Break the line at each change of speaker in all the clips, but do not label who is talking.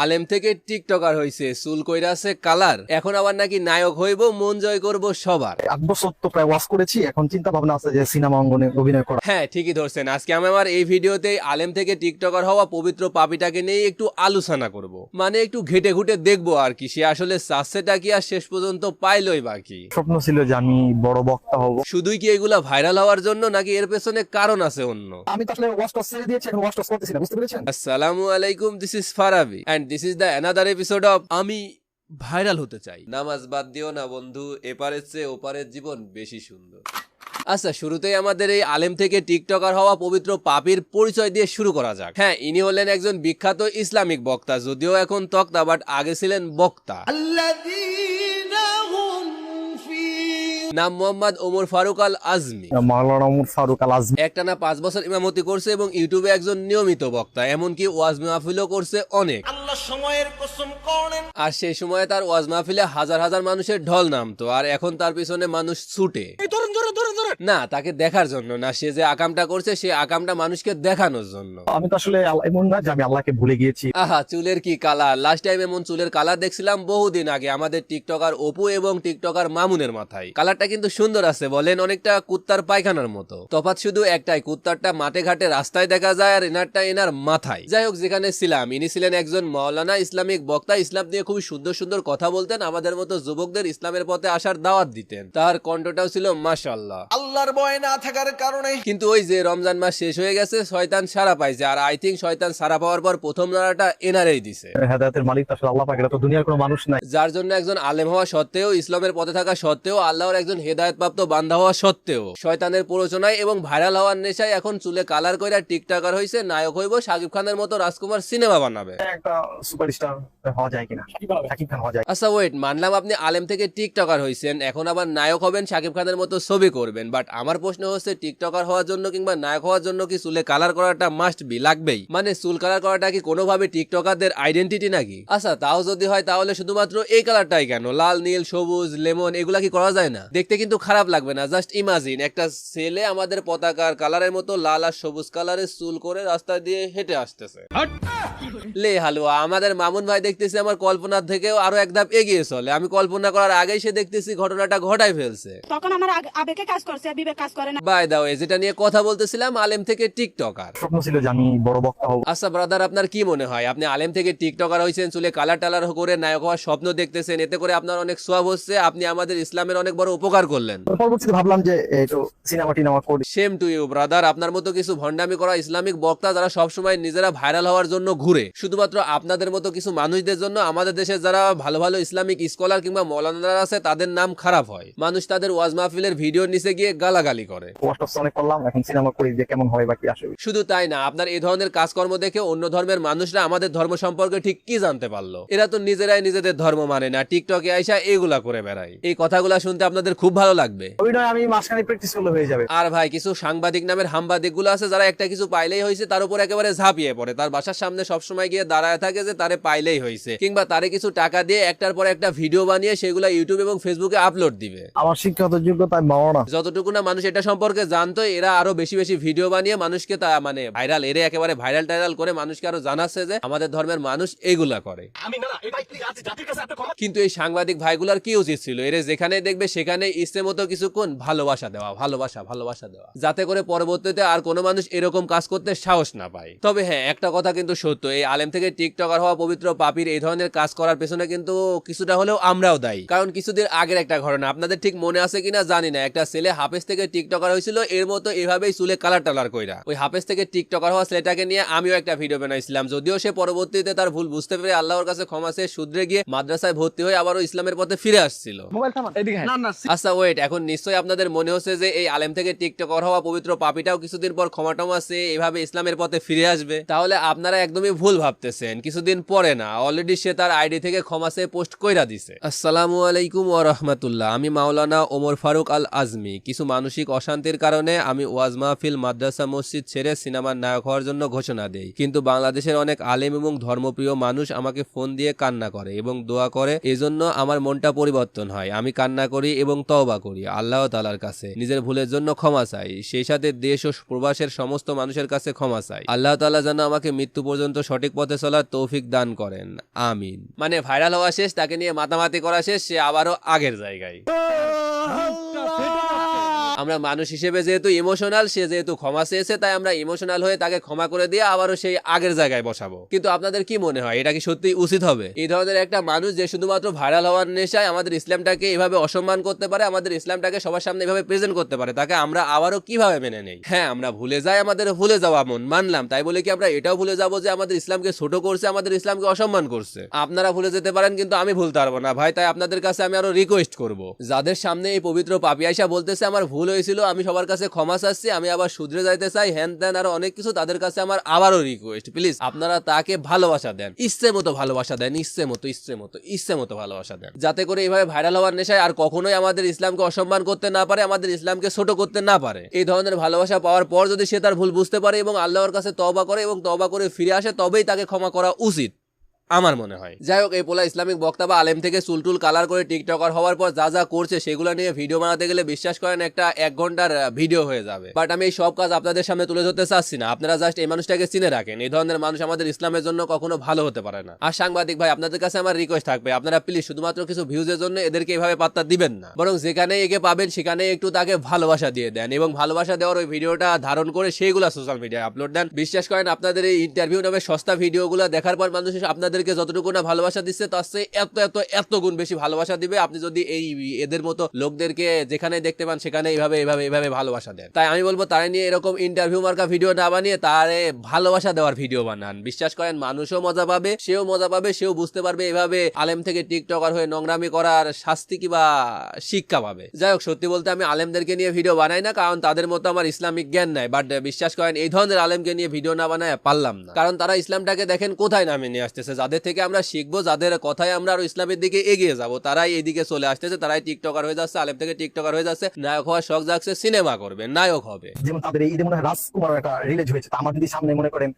আলেম থেকে টিকটকার হইছে, চুল কইরাছে কালার, এখন আবার নাকি নায়ক হইব, মন জয় করব সবার।
8 বছর তো প্রায় ওয়াচ করেছি, এখন চিন্তা ভাবনা আছে যে সিনেমা অঙ্গনে অভিনয় করা।
হ্যাঁ, ঠিকই ধরছেন। আজকে আমি আমার এই ভিডিওতে আলেম থেকে টিকটকার হওয়া পবিত্র পাপিটাকে নিয়ে একটু আলোচনা করব, মানে একটু ঘেটে ঘুটে দেখবো আর কি সে আসলে চাচ্ছেটা কি আর শেষ পর্যন্ত পাইলই বাকি।
স্বপ্ন ছিল যে আমি বড় বক্তা হব।
শুধুই কি এগুলা ভাইরাল হওয়ার জন্য, নাকি এর পেছনে কারণ আছে অন্য?
আমি তো আসলে ওয়াচ টস ছেড়ে দিয়েছি, এখন ওয়াচ টস করতেছি না, বুঝতে পেরেছেন?
আসসালামু আলাইকুম, this is Farabi and this is the another episode of আমি ভাইরাল হতে চাই। নামাজ বাদ দিও না বন্ধু, এপারের চেয়ে ওপারের জীবন বেশি সুন্দর। আচ্ছা, শুরুতেই আমাদের এই আলেম থেকে টিকটকার হওয়া পবিত্র পাপির পরিচয় দিয়ে শুরু করা যাক। হ্যাঁ, ইনি হলেন একজন বিখ্যাত ইসলামিক বক্তা, যদিও এখন তক্তা, বাট আগে ছিলেন বক্তা। নাম মোহাম্মদ ওমর ফারুক আল আজমি।
মাওলানা ওমর ফারুক আল আজমি
একটানা 5 বছর ইমামতি করছে এবং ইউটিউবে একজন নিয়মিত বক্তা, এমনকি ওয়াজ মাহফিলও করছে অনেক।
আল্লাহ সময়ের কসম করেন।
আর সেই সময় তার ওয়াজ মাহফিলে হাজার হাজার মানুষের ঢল নামতো, আর এখন তার পিছনে মানুষ ছুটে না তাকে দেখার জন্য না, সে যে আকামটা করছে সে আকামটা মানুষকে দেখানোর জন্য।
আমি তো আসলে এমন না যে আমি আল্লাহকে ভুলে গিয়েছি।
আহা, চুলের কি কালার! লাস্ট টাইম এমন চুলের কালার দেখছিলাম বহুদিন আগে আমাদের টিকটকার অপু এবং টিকটকার মামুনের মাথায়। কালারটা কিন্তু সুন্দর আছে, বলেন অনেকটা কুত্তার পায়খানার মতো। তফাৎ শুধু একটাই, কুত্তারটা মাঠে ঘাটে রাস্তায় দেখা যায় আর এনারটা এনার মাথায়। যাই হোক, যেখানে ছিলাম, ইনি ছিলেন একজন মাওলানা ইসলামিক বক্তা। ইসলাম নিয়ে খুবই সুন্দর সুন্দর কথা বলতেন, আমাদের মতো যুবকদের ইসলামের পথে আসার দাওয়াত দিতেন। তার কণ্ঠটাও ছিল মাশাআল্লাহ।
আল্লাহর ভয় না থাকার কারণে
কিন্তু ওই যে রমজান মাস শেষ হয়ে গেছে, শয়তান সারা পাইছে, আর আই থিঙ্ক শয়তান সারা পাওয়ার পর প্রথম লড়াটা এনারেই দিছে।
হেদায়েতের মালিক তো আসলে আল্লাহ পাক, এটা তো দুনিয়ার কোনো মানুষ নাই।
যার জন্য একজন আলেম হওয়া সত্ত্বেও, ইসলামের পথে থাকা সত্ত্বেও, আল্লাহর একজন হেদায়েতপ্রাপ্ত বান্দা হওয়া সত্ত্বেও, শয়তানের প্ররোচনায় এবং ভাইরাল হওয়ার নেশায় এখন চুলে কালার কইরা টিকটকার হইছে, নায়ক হইব, শাকিব খানের মতো রাজকুমার সিনেমা বানাবে।
একটা সুপারস্টার হওয়া যায় কিনা, শাকিব খান হওয়া যায়।
আচ্ছা ওয়েট, মানলাম আপনি আলেম থেকে টিকটকার হইছেন, এখন আবার নায়ক হবেন, শাকিব খানের মতো ছবি করবেন, বাট আমার প্রশ্ন হচ্ছে, টিকটকার হওয়ার জন্য কিংবা নায়ক হওয়ার জন্য কি চুলে কালার করাটা মাস্ট বি, লাগবেই? মানে চুল কালার করাটা কি কোনোভাবে টিকটকারদের আইডেন্টিটি নাকি? আচ্ছা, তাও যদি হয় তাহলে শুধুমাত্র এই কালারটাই কেন? লাল, নীল, সবুজ, লেমন এগুলা কি করা যায় না? দেখতে কিন্তু খারাপ লাগবে না? জাস্ট ইমাজিন একটা ছেলে আমাদের পতাকার কালারের মতো লাল আর সবুজ কালারের চুল করে রাস্তা দিয়ে হেঁটে আসতেছে। লে হালুয়া, আমাদের মামুন ভাই দেখতেছি আমার কল্পনার থেকেও আরো এক ধাপ এগিয়ে চলে। আমি কল্পনা করার আগেই সে দেখতেছি ঘটনাটা ঘটাই ফেলছে।
তখন আমার আবেগে কাজ করছে, বিবেক কাজ করে না।
বাই দা ওয়ে, যেটা নিয়ে কথা বলতেছিলাম, আলেম থেকে টিকটকার।
স্বপ্ন ছিল যে আমি বড় বক্তা হব।
আচ্ছা ব্রাদার, আপনার কি মনে হয়, আপনি আলেম থেকে টিকটকার হয়েছেন, চুলে কালার টালার করে নায়ক হওয়ার স্বপ্ন দেখতেছেন, এতে করে আপনার অনেক সোয়াব হচ্ছে, আপনি আমাদের ইসলামের অনেক বড় উপকার করলেন।
পরবর্তীতে ভাবলাম যে একটু সিনেমা টিনেমা করি।
Same to you brother. আপনার মতো কিছু ভণ্ডামি করা ইসলামিক বক্তা যারা সবসময় নিজেরা ভাইরাল হওয়ার জন্য ঘুরে, শুধুমাত্র আপনাদের মতো কিছু মানুষদের জন্য আমাদের দেশে যারা ভালো ভালো ইসলামিক স্কলার কিংবা মৌলানারা আছে তাদের নাম খারাপ হয়। মানুষ তাদের ওয়াজ মাহফিলের ভিডিওর নিচে গিয়ে গালাগালি করে।
ওয়াচ টস অনেক করলাম, এখন সিনেমা করি যে কেমন হয় বাকি আসবে।
শুধু তাই না, আপনার এই ধরনের কাজকর্ম দেখে অন্য ধর্মের মানুষরা আমাদের ধর্ম সম্পর্কে ঠিক কি জানতে পারলো? এরা তো নিজেরাই নিজেদের ধর্ম মানে না, টিকটকে আইসা এগুলা করে বেড়ায়। এই কথাগুলা শুনতে আপনাদের খুব ভালো লাগবে।
অভিনয় আমি মাঝখানে প্র্যাকটিস করলে হয়ে যাবে।
আর ভাই, কিছু সাংবাদিক নামের হামবাদিক গুলো আছে যারা একটা কিছু পাইলেই হয়েছে তার উপর একেবারে ঝাঁপিয়ে পড়ে, তার বাসার সামনে সবসময় গিয়ে দাঁড়ায় থাকে যে তারে পাইলেই হয়েছে, কিংবা তারে কিছু টাকা দিয়ে একটার পর একটা ভিডিও বানিয়ে সেগুলা ইউটিউব এবং ফেসবুকে আপলোড দিবে।
আমার শিক্ষাগত যোগ্যতা মাওনা,
যতটুকু না মানুষ এটা সম্পর্কে জানতো, এরা আরো বেশি বেশি ভিডিও বানিয়ে মানুষকে তা মানে ভাইরাল, এরে একেবারে ভাইরাল টাইরাল করে মানুষকে আরো জানাচ্ছে যে আমাদের ধর্মের মানুষ এগুলা করে। কিন্তু এই সাংবাদিক ভাইগুলার কি উচিত ছিল, এরে যেখানে দেখবে সেখানে ইচ্ছে মতো কিছুক্ষণ ভালোবাসা দেওয়া, ভালোবাসা দেওয়া, যাতে করে পরবর্তীতে আর কোনো মানুষ এরকম কাজ করতে সাহস না পায়। তবে হ্যাঁ, একটা কথা কিন্তু সত্য, এই আলেম থেকে টিকটকার হওয়া পবিত্র পাপির এই ধরনের কাজ করার পেছনে কিন্তু কিছুটা হলেও আমরাও দায়ী। কারণ কিছুদিন আগের একটা ঘটনা আপনাদের ঠিক মনে আছে কিনা জানি না, একটা ছেলে হাফেজ থেকে টিকটকার হয়েছিল এর মতো এভাবেই চুলে কালার টালার কইরা। ওই হাফেজ থেকে টিকটকার হওয়া ছেলেটাকে নিয়ে আমিও একটা ভিডিও বানাইছিলাম, যদিও সে পরবর্তীতে তার ভুল বুঝতে পেরে আল্লাহর কাছে ক্ষমা চেয়ে শুধরে গিয়ে মাদ্রাসায় ভর্তি হয়ে আবারও ইসলামের পথে ফিরে আসছিল। আচ্ছা ওয়েট, এখন নিশ্চয়ই আপনাদের মনে হচ্ছে যে এই আলেম থেকে টিকটকার হওয়া পবিত্র পাপিটাও কিছুদিন পর ক্ষমা টমা চেয়ে এভাবে ইসলামের পথে ফিরে আসবে। তাহলে আপনারা একদমই ভুল ভাবতেছেন, কিছুদিন পরে না, অলরেডি সে তার আইডি থেকে ক্ষমা চেয়ে পোস্ট কইরা দিছে। আসসালামু আলাইকুম ওয়া রাহমাতুল্লাহ, আমি মাওলানা ওমর ফারুক আল আজমি কিছু মানসিক অশান্তির কারণে আমি ওয়াজ মাহফিল, মাদ্রাসা, মসজিদ ছেড়ে সিনেমার নায়ক হওয়ার জন্য ঘোষণা দেই। কিন্তু বাংলাদেশের অনেক আলেম এবং ধর্মপ্রিয় মানুষ আমাকে ফোন দিয়ে কান্না করে এবং দোয়া করে, এজন্য আমার মনটা পরিবর্তন হয়। আমি কান্না করি এবং তওবা করি আল্লাহ তাআলার কাছে, নিজের ভুলের জন্য ক্ষমা চাই, সেই সাথে দেশ ও প্রবাসের সমস্ত মানুষের কাছে ক্ষমা চাই। আল্লাহ তাআলা যেন আমাকে মৃত্যু পর্যন্ত সঠিক পথে চলার তৌফিক দান করেন, আমিন। মানে ভাইরাল হওয়া শেষ, তাকে নিয়ে মাতামাতি করা শেষ, সে আবারও আগের জায়গায়। আমরা মানুষ হিসেবে যেহেতু ইমোশনাল, সে যেহেতু ক্ষমা চেয়েছে, তাই আমরা ইমোশনাল হয়ে তাকে ক্ষমা করে দিয়ে আবারও সেই আগের জায়গায় বসাবো। কিন্তু আপনাদের কি মনে হয়, এটা কি সত্যি উচিত হবে? এই ধরনের একটা মানুষ যে শুধুমাত্র ভাইরাল হওয়ার নেশায় আমাদের ইসলামটাকে এভাবে অসম্মান করতে পারে, আমাদের ইসলামটাকে সবার সামনে এভাবে প্রেজেন্ট করতে পারে, তাকে আমরা আবারও কিভাবে মেনে নেই? হ্যাঁ, আমরা ভুলে যাই, আমাদের ভুলে যাওয়া মন মানলাম, তাই বলে কি আমরা এটাও ভুলে যাবো যে আমাদের ইসলামকে ছোট করছে, আমাদের ইসলামকে অসম্মান করছে? আপনারা ভুলে যেতে পারেন, কিন্তু আমি ভুলতে পারবো না ভাই। তাই আপনাদের কাছে আমি আরো রিকোয়েস্ট করব, যাদের সামনে এই পবিত্র পাপী আয়েশা বলতেছে আমার ভুল হয়েছিল, আমি সবার কাছে ক্ষমা চাচ্ছি, আমি আবার শুধরে যাইতে চাই, হ্যান ত্যান আরো অনেক কিছু, তাদের কাছে আমার আবারও রিকোয়েস্ট, প্লিজ আপনারা তাকে ভালোবাসা দেন, ইচ্ছে মতো ভালোবাসা দেন, ইচ্ছে মতো ভালোবাসা দেন, যাতে করে এইভাবে ভাইরাল হওয়ার নেশায় আর কখনোই আমাদের ইসলামকে অসম্মান করতে না পারে, আমাদের ইসলামকে ছোট করতে না পারে। এই ধরনের ভালোবাসা পাওয়ার পর যদি সে তার ভুল বুঝতে পারে এবং আল্লাহর কাছে তওবা করে এবং তওবা করে ফিরে আসে, তবেই তাকে ক্ষমা করা উচিত আমার মনে হয়। যাই হোক, এই পোলা ইসলামিক বক্তা বা আলেম থেকে চুলটুল কালার করে টিকটকার হওয়ার পর যা যা করছে সেগুলো নিয়ে ভিডিও বানাতে গেলে বিশ্বাস করেন একটা 1 ঘন্টার ভিডিও হয়ে যাবে। বাট আমি এই সব কাজ আপনাদের সামনে তুলে ধরতে চাচ্ছি না, আপনারা জাস্ট এই মানুষটাকে চিনে রাখেন। এই ধরনের মানুষ আমাদের ইসলামের জন্য কখনো ভালো হতে পারে না। আর সাংবাদিক ভাই, আপনাদের কাছে আমার রিকোয়েস্ট থাকবে, আপনারা প্লিজ শুধুমাত্র কিছু ভিউজের জন্য এদেরকে এভাবে পাত্তা দিবেন না, বরং যেখানে একে পাবেন সেখানে একটু তাকে ভালোবাসা দিয়ে দেন এবং ভালোবাসা দেওয়ার ওই ভিডিওটা ধারণ করে সেইগুলা সোশ্যাল মিডিয়ায় আপলোড দেন। বিশ্বাস করেন, আপনাদের এই ইন্টারভিউ নামে সস্তা ভিডিওগুলো দেখার পর মানুষ আপনাদেরকে যতটুকু না ভালোবাসা দিচ্ছে তার চেয়ে এত এত এত গুণ বেশি ভালোবাসা দিবে আপনি যদি এই এদের মতো লোকদেরকে যেখানে দেখতে পান সেখানে এইভাবে ভালোবাসা দেন। তাই আমি বলবো, তারা নিয়ে এরকম ইন্টারভিউ মার্কা ভিডিও না বানিয়ে তারে ভালোবাসা দেওয়ার ভিডিও বানান। বিশ্বাস করেন, মানুষও মজা পাবে, সেও মজা পাবে, সেও বুঝতে পারবে এভাবে আলেম থেকে টিকটকার হয়ে নোংরামি করার শাস্তি কিবা শিক্ষা পাবে। যাই হোক, সত্যি বলতে আমি আলেমদেরকে নিয়ে ভিডিও বানাই না, কারণ তাদের মতো আমার ইসলামিক জ্ঞান নাই। বাট বিশ্বাস করেন, এই ধরনের আলেমকে নিয়ে ভিডিও না বানায় পারলাম না, কারণ তারা ইসলামটাকে দেখেন কোথায় নামে নিয়ে আসতেছে, যাদের থেকে আমরা শিখবো, যাদের কথায় আমরা আরো ইসলামের দিকে এগিয়ে যাব, তারাই এইদিকে চলে আসতেছে, তারাই টিকটকার হয়ে যাচ্ছে, আলেম থেকে টিকটকার হয়ে যাচ্ছে, নায়ক হওয়ার শখ জাগছে, সিনেমা করবে, নায়ক হবে।
যেমন তাদের এই ঈদে মনে হয় রাজকুমার একটা রিলিজ হয়েছে, তা আমার যদি সামনে মনে করেন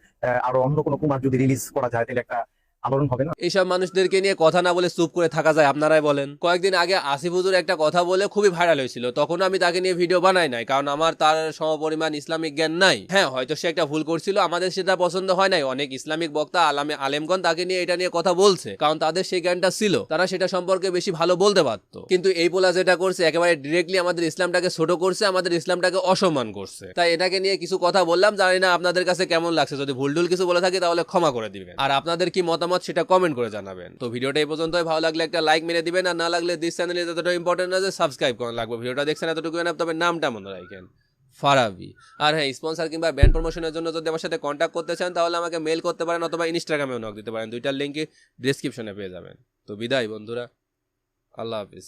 আরো অন্য কোনো কুমার যদি রিলিজ করা যায়, তাহলে একটা আলোড়ন হবে না?
এইসব মানুষদেরকে নিয়ে কথা না বলে চুপ করে থাকা যায়? আপনারাই বলেন। কয়েকদিন আগে আসিফ হুজুর একটা কথা বলে খুবই ভাইরাল হয়েছিল, তখন আমি তাকে নিয়ে ভিডিও বানাই নাই, কারণ আমার তার সমপরিমাণ ইসলামিক জ্ঞান নাই। হ্যাঁ, হয়তো সে একটা ভুল করছিল, আমাদের সেটা পছন্দ হয় নাই। অনেক ইসলামিক বক্তা আলেমগণ তাকে নিয়ে এটা নিয়ে কথা বলছে, কারণ তাদের সেই জ্ঞানটা ছিল, তারা সেটা সম্পর্কে বেশি ভালো বলতে পারত। কিন্তু এই পোলা যেটা করছে, একেবারে ডিরেক্টলি আমাদের ইসলামটাকে ছোট করছে, আমাদের ইসলামটাকে অসম্মান করছে। তাই এটাকে নিয়ে কিছু কথা বললাম, জানি না আপনাদের কাছে কেমন লাগছে। যদি ভুলটুল কিছু বলে থাকি তাহলে ক্ষমা করে দিবেন, আর আপনাদের কি মতামত সেটা কমেন্ট করে জানাবেন। তো ভিডিওটা এই পর্যন্তই, ভালো লাগলে একটা লাইক মেরে দিবেন, আর না লাগলে দিস চ্যানেলে যতটা ইম্পর্টেন্ট আছে সাবস্ক্রাইব করা লাগবে। ভিডিওটা দেখছেন এতটুকু না, তবে নামটা মনে রাখেন, ফারাবি। আর হ্যাঁ, স্পন্সর কিংবা ব্র্যান্ড প্রমোশনের জন্য যদি আমার সাথে কন্ট্যাক্ট করতে চান তাহলে আমাকে মেল করতে পারেন অথবা ইনস্টাগ্রামেও নক দিতে পারেন, দুইটার লিঙ্কই ডেসক্রিপশনে পেয়ে যাবেন। তো বিদায় বন্ধুরা, আল্লাহ হাফিজ।